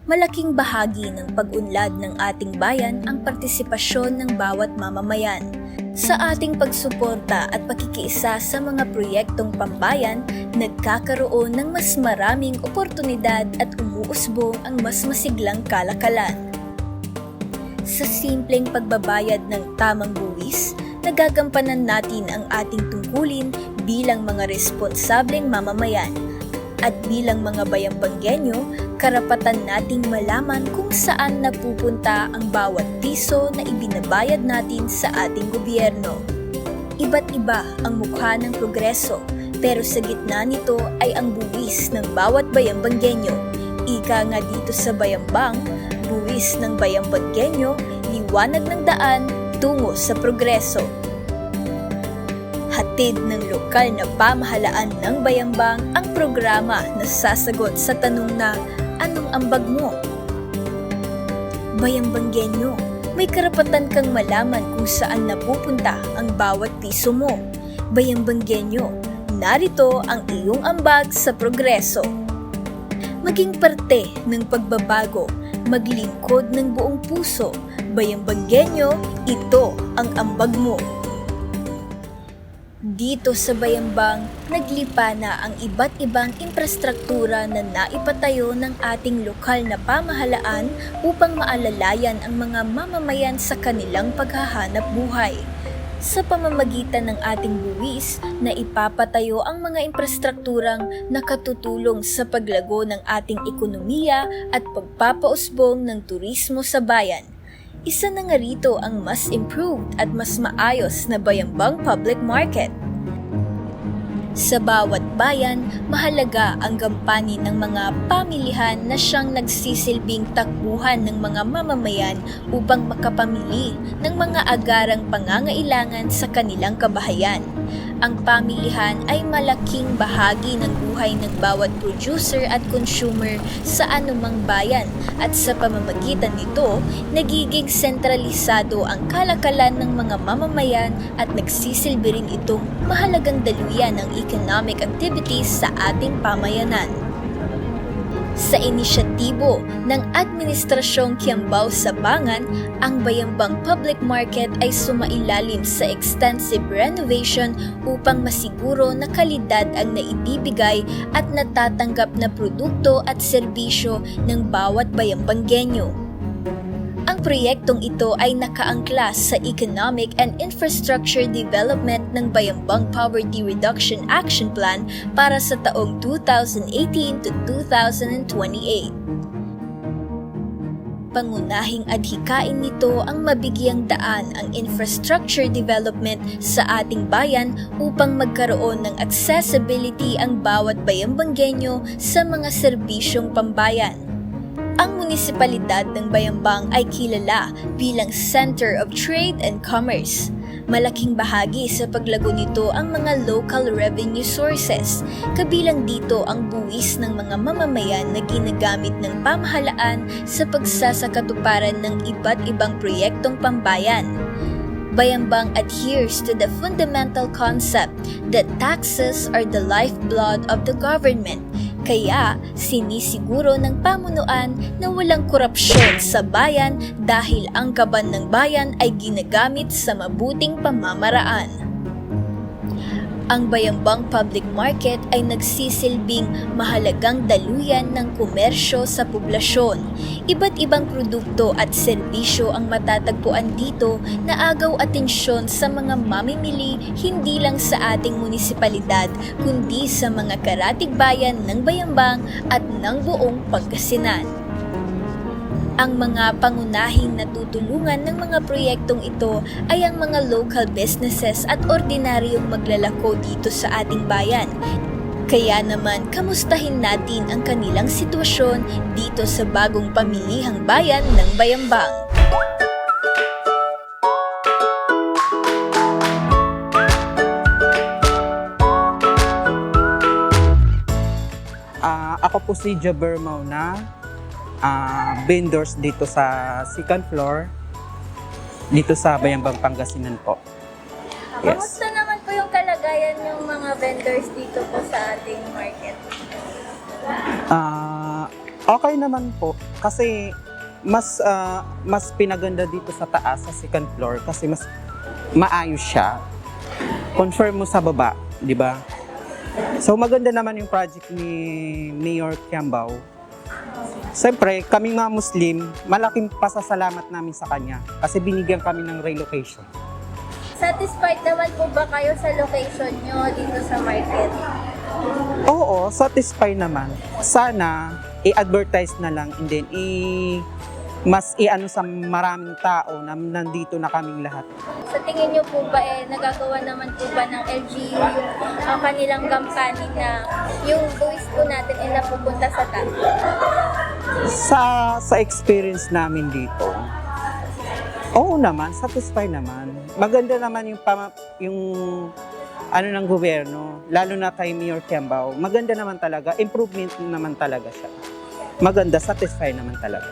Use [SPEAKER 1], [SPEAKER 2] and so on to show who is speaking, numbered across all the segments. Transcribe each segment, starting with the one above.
[SPEAKER 1] Malaking bahagi ng pag-unlad ng ating bayan ang partisipasyon ng bawat mamamayan. Sa ating pagsuporta at pakikiisa sa mga proyektong pambayan, nagkakaroon ng mas maraming oportunidad at umuusbong ang mas masiglang kalakalan. Sa simpleng pagbabayad ng tamang buwis, nagagampanan natin ang ating tungkulin bilang mga responsableng mamamayan. At bilang mga bayambanggenyo, karapatan nating malaman kung saan napupunta ang bawat piso na ibinabayad natin sa ating gobyerno. Iba't iba ang mukha ng progreso, pero sa gitna nito ay ang buwis ng bawat bayambanggenyo. Ika nga dito sa Bayambang, buwis ng bayambanggenyo, liwanag ng daan tungo sa progreso. Hatid ng lokal na pamahalaan ng Bayambang ang programa na sasagot sa tanong na, anong ambag mo? Bayambanggenyo, may karapatan kang malaman kung saan napupunta ang bawat piso mo. Bayambanggenyo, narito ang iyong ambag sa progreso. Maging parte ng pagbabago, maglingkod ng buong puso. Bayambanggenyo, ito ang ambag mo. Dito sa Bayambang, naglipa na ang iba't ibang infrastruktura na naipatayo ng ating lokal na pamahalaan upang maalalayan ang mga mamamayan sa kanilang paghahanap buhay. Sa pamamagitan ng ating buwis na ipapatayo ang mga infrastrukturang nakatutulong sa paglago ng ating ekonomiya at pagpapausbong ng turismo sa bayan. Isa na nga rito ang mas improved at mas maayos na Bayambang Public Market. Sa bawat bayan, mahalaga ang gampanin ng mga pamilihan na siyang nagsisilbing takbuhan ng mga mamamayan upang makapamili ng mga agarang pangangailangan sa kanilang kabahayan. Ang pamilihan ay malaking bahagi ng buhay ng bawat producer at consumer sa anumang bayan at sa pamamagitan nito, nagiging sentralisado ang kalakalan ng mga mamamayan at nagsisilbi rin itong mahalagang daluyan ng economic activities sa ating pamayanan. Sa inisyatibo ng Administrasyong Kiambao-Sabangan, ang Bayambang Public Market ay sumailalim sa extensive renovation upang masiguro na kalidad ang naibibigay at natatanggap na produkto at serbisyo ng bawat bayambanggenyo. Ang proyektong ito ay nakaangkla sa Economic and Infrastructure Development ng Bayambang Poverty Reduction Action Plan para sa taong 2018 to 2028. Pangunahing adhikain nito ang mabigyang daan ang infrastructure development sa ating bayan upang magkaroon ng accessibility ang bawat bayambanggenyo sa mga serbisyong pambayan. Ang munisipalidad ng Bayambang ay kilala bilang Center of Trade and Commerce. Malaking bahagi sa paglago nito ang mga local revenue sources, kabilang dito ang buwis ng mga mamamayan na ginagamit ng pamahalaan sa pagsasakatuparan ng iba't ibang proyektong pambayan. Bayambang adheres to the fundamental concept that taxes are the lifeblood of the government. Kaya, sinisiguro ng pamunuan na walang korupsyon sa bayan dahil ang kaban ng bayan ay ginagamit sa mabuting pamamaraan. Ang Bayambang Public Market ay nagsisilbing mahalagang daluyan ng komersyo sa poblasyon. Iba't ibang produkto at serbisyo ang matatagpuan dito na agaw atensyon sa mga mamimili hindi lang sa ating munisipalidad kundi sa mga karatig bayan ng Bayambang at ng buong Pangasinan. Ang mga pangunahing natutulungan ng mga proyektong ito ay ang mga local businesses at ordinaryong maglalako dito sa ating bayan. Kaya naman, kamustahin natin ang kanilang sitwasyon dito sa bagong pamilihang bayan ng Bayambang.
[SPEAKER 2] Ako po si Jaber Mauna, vendors dito sa second floor, dito sa Bayambang, Pangasinan po. Yes.
[SPEAKER 1] Kamusta naman po yung kalagayan ng mga vendors dito po sa ating market?
[SPEAKER 2] Okay naman po kasi mas pinaganda dito sa taas sa second floor kasi mas maayos siya. Confirm mo sa baba, di ba? So maganda naman yung project ni Mayor Kiambao. Siyempre, kaming mga Muslim, malaking pasasalamat namin sa kanya kasi binigyan kami ng relocation.
[SPEAKER 1] Satisfied naman po ba kayo sa location nyo dito sa market?
[SPEAKER 2] Oo, satisfied naman. Sana i-advertise na lang and then mas i-ano sa maraming tao na nandito na kaming lahat.
[SPEAKER 1] Sa tingin nyo po ba nagagawa naman po ba ng LGU ang kanilang kampanya na yung buwis po natin napupunta sa taas?
[SPEAKER 2] Sa experience namin dito, oo naman, satisfied naman. Maganda naman yung ano ng gobyerno, lalo na kay Mayor Kiambao. Maganda naman talaga, improvement naman talaga siya. Maganda, satisfied naman talaga.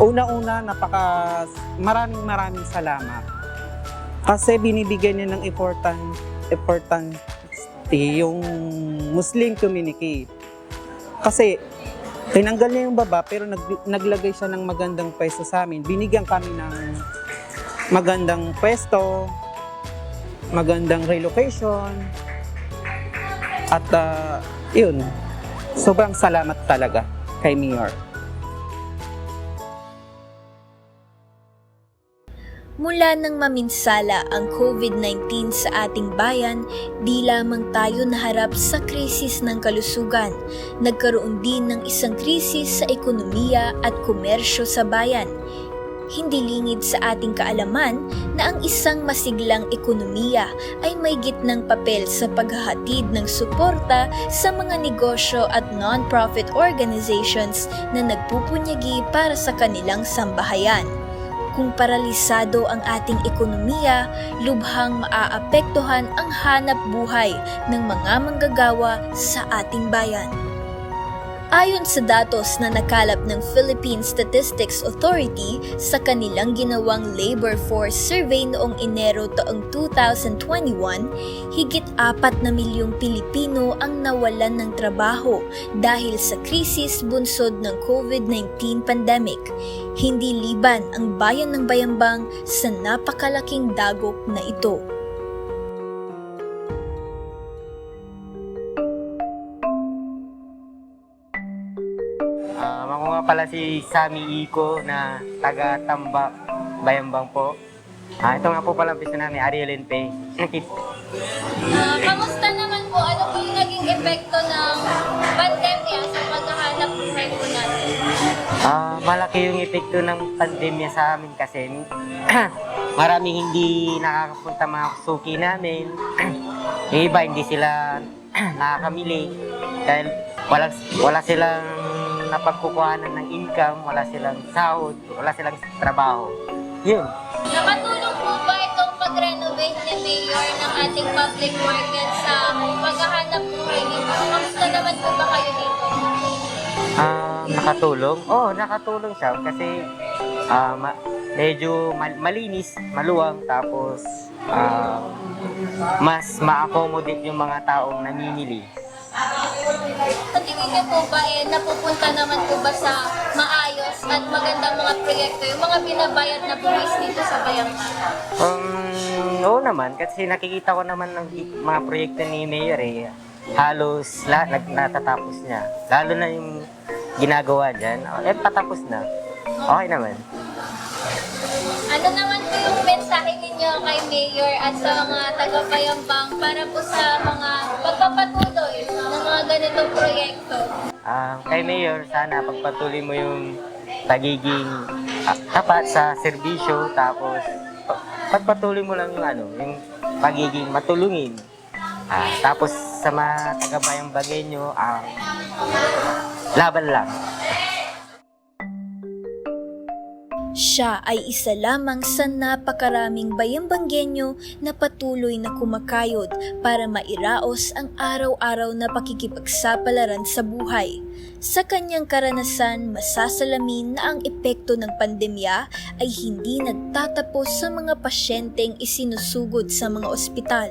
[SPEAKER 2] Una-una, maraming salamat. Kasi binibigyan niya ng importance yung Muslim community. Kasi tinanggal niya yung baba pero naglagay siya ng magandang pwesto sa amin. Binigyan kami ng magandang pwesto, magandang relocation. At yun, sobrang salamat talaga kay Mayor.
[SPEAKER 1] Mula nang maminsala ang COVID-19 sa ating bayan, di lamang tayo naharap sa krisis ng kalusugan. Nagkaroon din ng isang krisis sa ekonomiya at komersyo sa bayan. Hindi lingid sa ating kaalaman na ang isang masiglang ekonomiya ay may gitnang papel sa paghahatid ng suporta sa mga negosyo at non-profit organizations na nagpupunyagi para sa kanilang sambahayan. Kung paralisado ang ating ekonomiya, lubhang maaapektuhan ang hanap buhay ng mga manggagawa sa ating bayan. Ayon sa datos na nakalap ng Philippine Statistics Authority sa kanilang ginawang labor force survey noong Enero taong 2021, higit 4 na milyong Pilipino ang nawalan ng trabaho dahil sa krisis bunsod ng COVID-19 pandemic. Hindi liban ang bayan ng Bayambang sa napakalaking dagok na ito.
[SPEAKER 3] Ako nga pala si Sammy Iko na taga Tambak, Bayambang po. Ito nga po pala ang pista namin, Ariel and Pay.
[SPEAKER 1] Kamusta naman po? Ano po yung naging epekto ng pandemya sa paghahanap buhay po natin?
[SPEAKER 3] Malaki yung epekto ng pandemya sa amin kasi maraming hindi nakakapunta mga suki namin. Yung iba hindi sila nakakamili dahil wala silang napagkukuhanan ng income, wala silang sahod, wala silang trabaho. Yun.
[SPEAKER 1] Nakatulong po ba itong pag-renovate ni Mayor ng ating public market sa paghahanap buhay dito? Kamusta naman po ba kayo dito?
[SPEAKER 3] Nakatulong? Oo, nakatulong siya kasi medyo malinis, maluwang, tapos mas ma-accommodate yung mga taong namimili.
[SPEAKER 1] Sa tingin niyo po ba napupunta naman po ba sa maayos at magandang mga proyekto, yung mga binabayad na buwis dito sa Bayambang?
[SPEAKER 3] Oo naman, kasi nakikita ko naman ng mga proyekto ni Mayor halos lahat natatapos niya. Lalo na yung ginagawa dyan, patapos na. Okay naman.
[SPEAKER 1] Ano naman po yung mensahe ninyo kay Mayor at sa mga taga-Bayambang para po sa mga pagpapatuloy ng mga ganitong proyekto?
[SPEAKER 3] Kay Mayor, sana pagpatuloy mo yung pagiging tapat sa serbisyo, tapos pagpatuloy mo lang yung pagiging matulungin. Tapos sa mga taga-Bayambanggenyo, laban lang.
[SPEAKER 1] Siya ay isa lamang sa napakaraming Bayambanggenyo na patuloy na kumakayod para mairaos ang araw-araw na pakikipagsapalaran sa buhay. Sa kanyang karanasan, masasalamin na ang epekto ng pandemya ay hindi nagtatapos sa mga pasyenteng isinusugod sa mga ospital.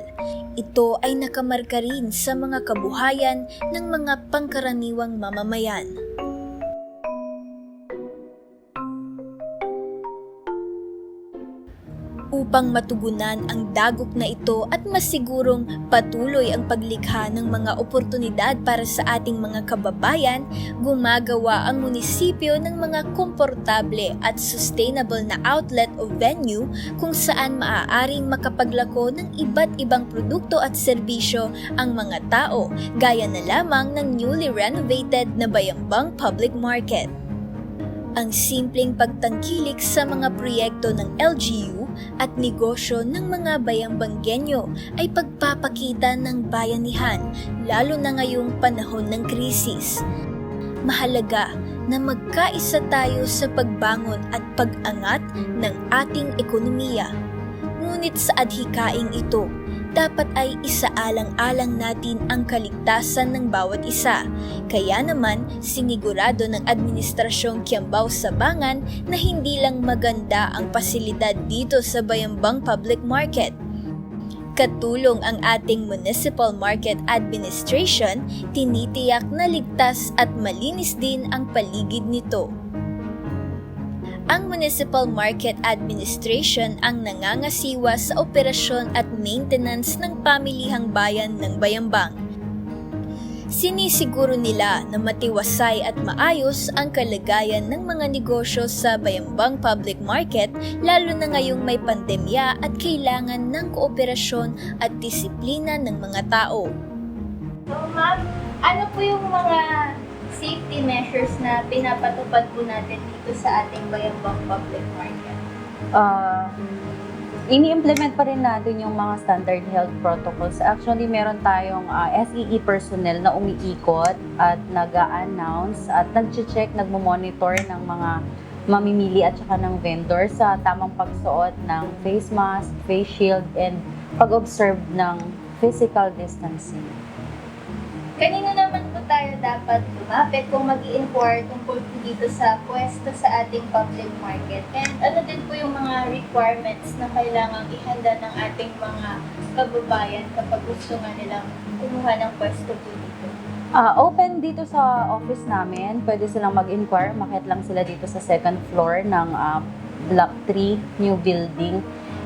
[SPEAKER 1] Ito ay nakamarka rin sa mga kabuhayan ng mga pangkaraniwang mamamayan. upang matugunan ang dagok na ito at masigurong patuloy ang paglikha ng mga oportunidad para sa ating mga kababayan, gumagawa ang munisipyo ng mga komportable at sustainable na outlet o venue kung saan maaaring makapaglako ng iba't ibang produkto at serbisyo ang mga tao, gaya na lamang ng newly renovated na Bayambang Public Market. Ang simpleng pagtangkilik sa mga proyekto ng LGU at negosyo ng mga bayambanggenyo ay pagpapakita ng bayanihan, lalo na ngayong panahon ng krisis. Mahalaga na magkaisa tayo sa pagbangon at pag-angat ng ating ekonomiya. Ngunit sa adhikaing ito, dapat ay isaalang-alang natin ang kaligtasan ng bawat isa. Kaya naman, sinigurado ng Administrasyong Kiambao-Sabangan na hindi lang maganda ang pasilidad dito sa Bayambang Public Market. Katulong ang ating Municipal Market Administration, tinitiyak na ligtas at malinis din ang paligid nito. Ang Municipal Market Administration ang nangangasiwa sa operasyon at maintenance ng pamilihang bayan ng Bayambang. Sinisiguro nila na matiwasay at maayos ang kalagayan ng mga negosyo sa Bayambang Public Market, lalo na ngayong may pandemya at kailangan ng kooperasyon at disiplina ng mga tao.
[SPEAKER 4] So ma'am, ano po yung mga safety measures na pinapatupad po natin dito sa ating Bayambang Public Market?
[SPEAKER 5] Ini-implement pa rin natin yung mga standard health protocols. Actually, meron tayong SEE personnel na umiikot at nag-a-announce at nag-check, nagmo-monitor ng mga mamimili at saka ng vendor sa tamang pagsuot ng face mask, face shield, and pag-observe ng physical distancing.
[SPEAKER 4] Kanino naman po tayo dapat lumapit kung mag-i-inquire tungkol po dito sa pwesto sa ating public market? And ano din po yung mga requirements na kailangang ihanda ng ating mga kababayan kapag gusto nga nilang kumuha ng pwesto po dito?
[SPEAKER 5] Open dito sa office namin. Pwede silang mag-inquire. Makit lang sila dito sa second floor ng Block 3, new building.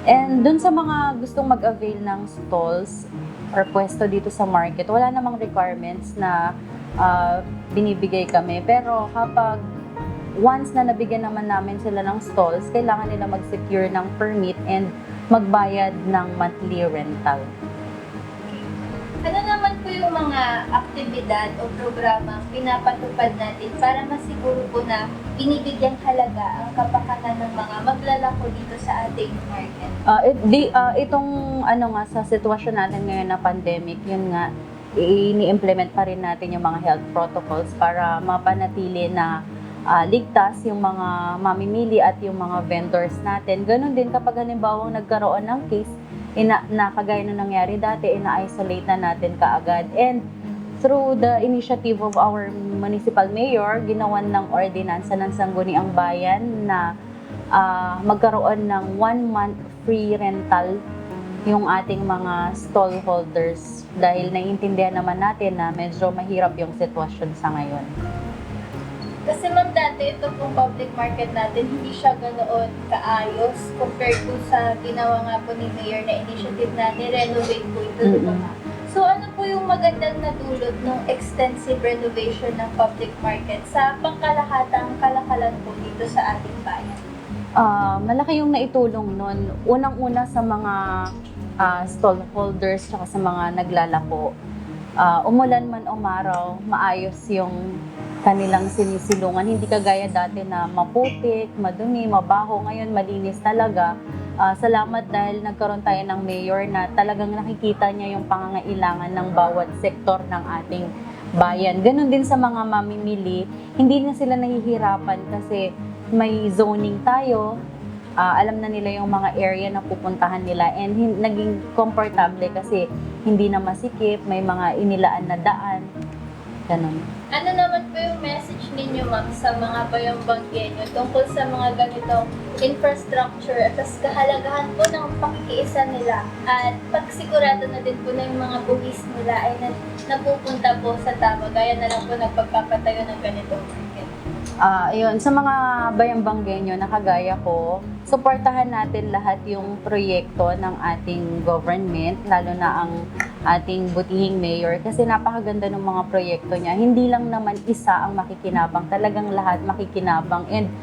[SPEAKER 5] And dun sa mga gustong mag-avail ng stalls or pwesto dito sa market, wala namang requirements na binibigay kami. Pero kapag once na nabigyan naman namin sila ng stalls, kailangan nila mag-secure ng permit and magbayad ng monthly rental.
[SPEAKER 4] Ano naman po yung mga aktibidad o programa pinapatupad natin para masiguro po na binibigyang halaga ang kapakanan ng mga maglalako dito sa ating market?
[SPEAKER 5] Itong sa sitwasyon natin ngayon na pandemic, yun nga, ini-implement pa rin natin yung mga health protocols para mapanatili na ligtas yung mga mamimili at yung mga vendors natin. Ganon din kapag halimbawa nagkaroon ng case, na kagaya na nangyari dati, ina-isolate na natin kaagad. And through the initiative of our municipal mayor, ginawan ng ordinansa ng Sangguniang Bayan na magkaroon ng 1 month free rental yung ating mga stall holders dahil naiintindihan naman natin na medyo mahirap yung sitwasyon sa ngayon.
[SPEAKER 4] Kasi ma'am, dati ito pong public market natin, hindi siya ganoon kaayos compared po sa ginawa nga po ni Mayor na initiative na ni-renovate po ito. Diba? So ano po yung magandang nadulot ng extensive renovation ng public market sa pangkalahatang kalakalan po dito sa ating bayan?
[SPEAKER 5] Malaki yung naitulong nun. Unang-una sa mga stall holders at sa mga naglalako. Umulan man umaraw, maayos yung kanilang sinisilungan. Hindi kagaya dati na maputik, madumi, mabaho. Ngayon malinis talaga. Salamat dahil nagkaroon tayo ng mayor na talagang nakikita niya yung pangangailangan ng bawat sektor ng ating bayan. Ganon din sa mga mamimili. Hindi na sila nahihirapan kasi may zoning tayo. Alam na nila yung mga area na pupuntahan nila and naging komportable kasi hindi na masikip, may mga inilaan na daan. Ganon.
[SPEAKER 4] Ano naman po yung message ninyo, ma'am, sa mga bayambanggenyo tungkol sa mga ganitong infrastructure at kahalagahan po ng pakikiisa nila at pagsigurado na din po na yung mga buwis nila ay napupunta po sa tama, gaya na lang po nagpagpapatayo ng ganitong market?
[SPEAKER 5] Ayun, sa mga bayambanggenyo na kagaya ko, suportahan natin lahat yung proyekto ng ating government, lalo na ang ating butihing mayor, kasi napakaganda ng mga proyekto niya. Hindi lang naman isa ang makikinabang, talagang lahat makikinabang. And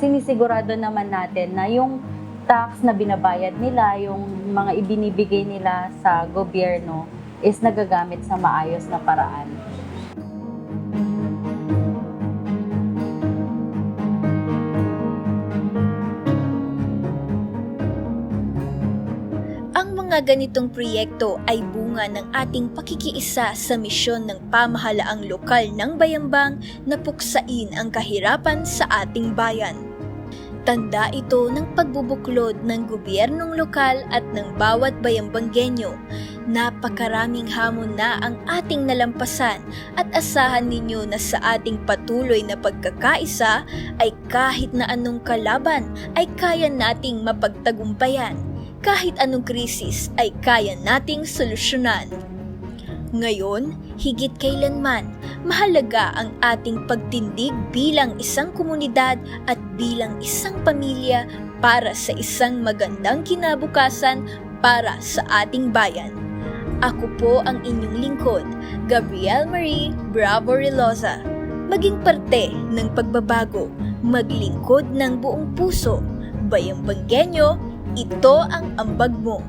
[SPEAKER 5] sinisigurado naman natin na yung tax na binabayad nila, yung mga ibinibigay nila sa gobyerno, is nagagamit sa maayos na paraan.
[SPEAKER 1] Ang mga ganitong proyekto ay bunga ng ating pakikiisa sa misyon ng pamahalaang lokal ng Bayambang na puksain ang kahirapan sa ating bayan. Tanda ito ng pagbubuklod ng gobyernong lokal at ng bawat bayambanggenyo. Napakaraming hamon na ang ating nalampasan at asahan ninyo na sa ating patuloy na pagkakaisa ay kahit na anong kalaban ay kaya nating mapagtagumpayan. Kahit anong krisis ay kaya nating solusyonan. Ngayon, higit kailanman, mahalaga ang ating pagtindig bilang isang komunidad at bilang isang pamilya para sa isang magandang kinabukasan para sa ating bayan. Ako po ang inyong lingkod, Gabrielle Marie Bravo Reloza. Maging parte ng pagbabago, maglingkod ng buong puso. Bayambanggenyo, ito ang ambag mo.